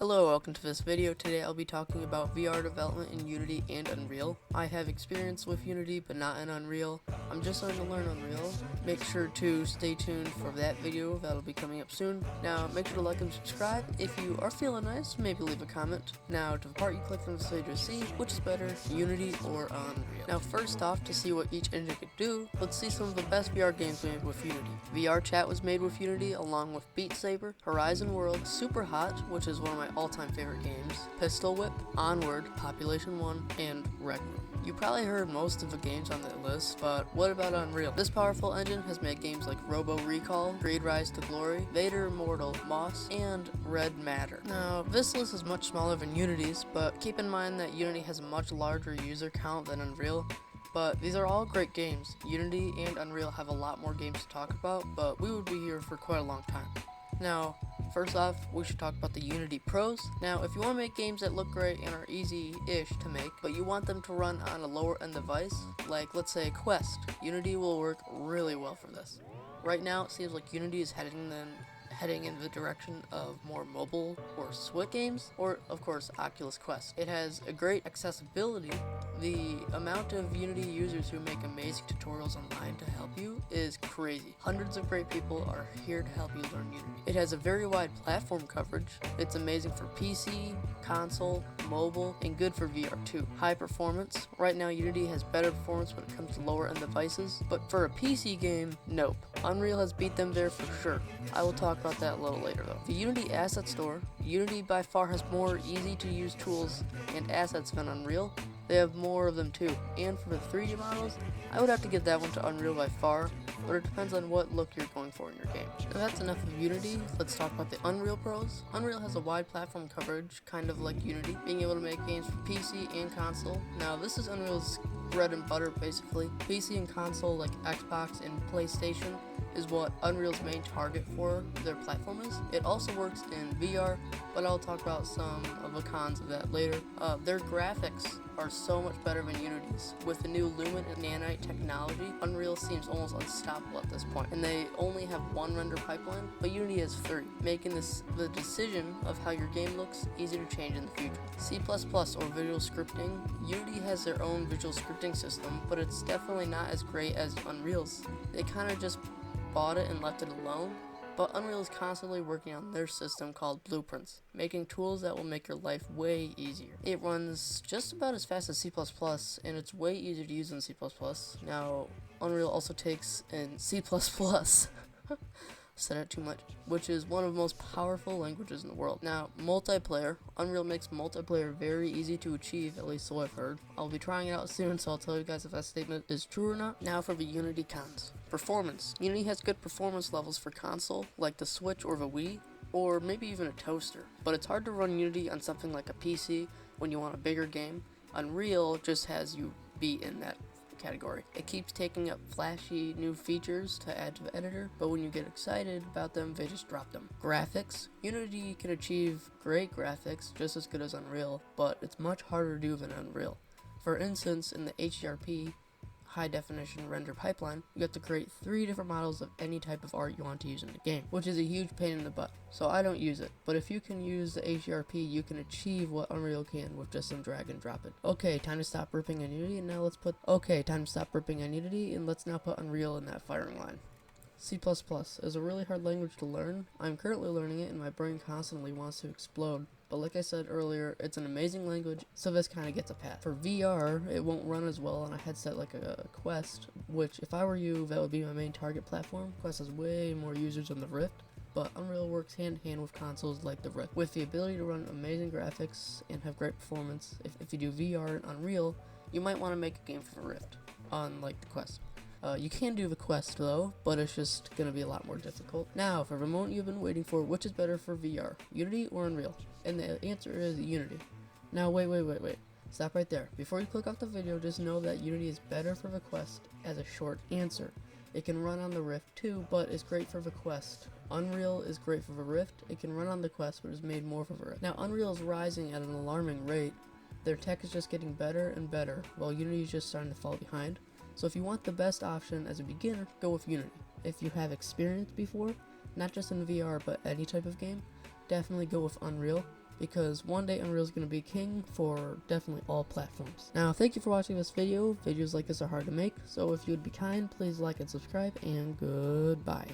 Hello, welcome to this video. Today I'll be talking about VR development in Unity and Unreal. I have experience with Unity but not in Unreal. I'm just starting to learn Unreal. Make sure to stay tuned for that video, that'll be coming up soon. Now make sure to like and subscribe. If you are feeling nice, maybe leave a comment. Now to the part you click on this video to see which is better, Unity or Unreal. Now first off, to see what each engine could do, let's see some of the best VR games made with Unity. VR Chat was made with Unity along with Beat Saber, Horizon World, Super Hot, which is one of my all-time favorite games, Pistol Whip, Onward, Population 1, and Rec Room. You probably heard most of the games on that list, but what about Unreal? This powerful engine has made games like Robo Recall, Creed Rise to Glory, Vader Immortal, Moss, and Red Matter. Now, this list is much smaller than Unity's, but keep in mind that Unity has a much larger user count than Unreal. But these are all great games. Unity and Unreal have a lot more games to talk about, but we would be here for quite a long time. Now, first off, we should talk about the Unity pros. Now, if you want to make games that look great and are easy-ish to make, but you want them to run on a lower-end device, like let's say Quest, Unity will work really well for this. Right now, it seems like Unity is heading in the direction of more mobile or Switch games, or of course Oculus Quest. It has a great accessibility. The amount of Unity users who make amazing tutorials online to help you is crazy. Hundreds of great people are here to help you learn Unity. It has a very wide platform coverage. It's amazing for PC, console, mobile, and good for VR too. High performance. Right now Unity has better performance when it comes to lower end devices, but for a PC game, nope. Unreal has beat them there for sure. I will talk about that a little later though. The Unity Asset Store, Unity by far has more easy to use tools and assets than Unreal. They have more of them too. And for the 3D models, I would have to give that one to Unreal by far, but it depends on what look you're going for in your game. Now that's enough of Unity, let's talk about the Unreal pros. Unreal has a wide platform coverage, kind of like Unity, being able to make games for PC and console. Now this is Unreal's bread and butter basically. PC and console like Xbox and PlayStation is what Unreal's main target for their platform is. It also works in VR, but I'll talk about some of the cons of that later. Their graphics are so much better than Unity's. With the new Lumen and Nanite technology, Unreal seems almost unstoppable at this point, and they only have one render pipeline, but Unity has 3, making this the decision of how your game looks easy to change in the future. C++ or visual scripting. Unity has their own visual scripting system, but it's definitely not as great as Unreal's. They kind of just bought it and left it alone, but Unreal is constantly working on their system called Blueprints, making tools that will make your life way easier. It runs just about as fast as C++, and it's way easier to use than C++. Now, Unreal also takes in C++, said it too much, which is one of the most powerful languages in the world. Now, multiplayer. Unreal makes multiplayer very easy to achieve, at least so I've heard. I'll be trying it out soon, so I'll tell you guys if that statement is true or not. Now for the Unity cons. Performance. Unity has good performance levels for console, like the Switch or the Wii, or maybe even a toaster. But it's hard to run Unity on something like a PC when you want a bigger game. Unreal just has you beat in that category. It keeps taking up flashy new features to add to the editor, but when you get excited about them, they just drop them. Graphics. Unity can achieve great graphics, just as good as Unreal, but it's much harder to do than Unreal. For instance, in the HDRP, high definition render pipeline, you have to create 3 different models of any type of art you want to use in the game, which is a huge pain in the butt, so I don't use it. But if you can use the HDRP, you can achieve what Unreal can with just some drag and drop it. Okay, time to stop ripping on Unity, and now let's put now put Unreal in that firing line. C++ is a really hard language to learn. I'm currently learning it and my brain constantly wants to explode. But like I said earlier, it's an amazing language, so this kind of gets a pass. For VR, it won't run as well on a headset like a Quest, which if I were you, that would be my main target platform. Quest has way more users than the Rift, but Unreal works hand in hand with consoles like the Rift. With the ability to run amazing graphics and have great performance, if you do VR and Unreal, you might want to make a game for the Rift, unlike the Quest. You can do the Quest though, but it's just going to be a lot more difficult. Now, for the moment you've been waiting for, which is better for VR, Unity or Unreal? And the answer is Unity. Now wait. Stop right there. Before you click off the video, just know that Unity is better for the Quest as a short answer. It can run on the Rift too, but it's great for the Quest. Unreal is great for the Rift. It can run on the Quest, but is made more for the Rift. Now, Unreal is rising at an alarming rate. Their tech is just getting better and better, while Unity is just starting to fall behind. So if you want the best option as a beginner, go with Unity. If you have experience before, not just in VR but any type of game, definitely go with Unreal. because one day Unreal is going to be king for definitely all platforms. Now, thank you for watching this video. Videos like this are hard to make, so if you would be kind, please like and subscribe, and goodbye.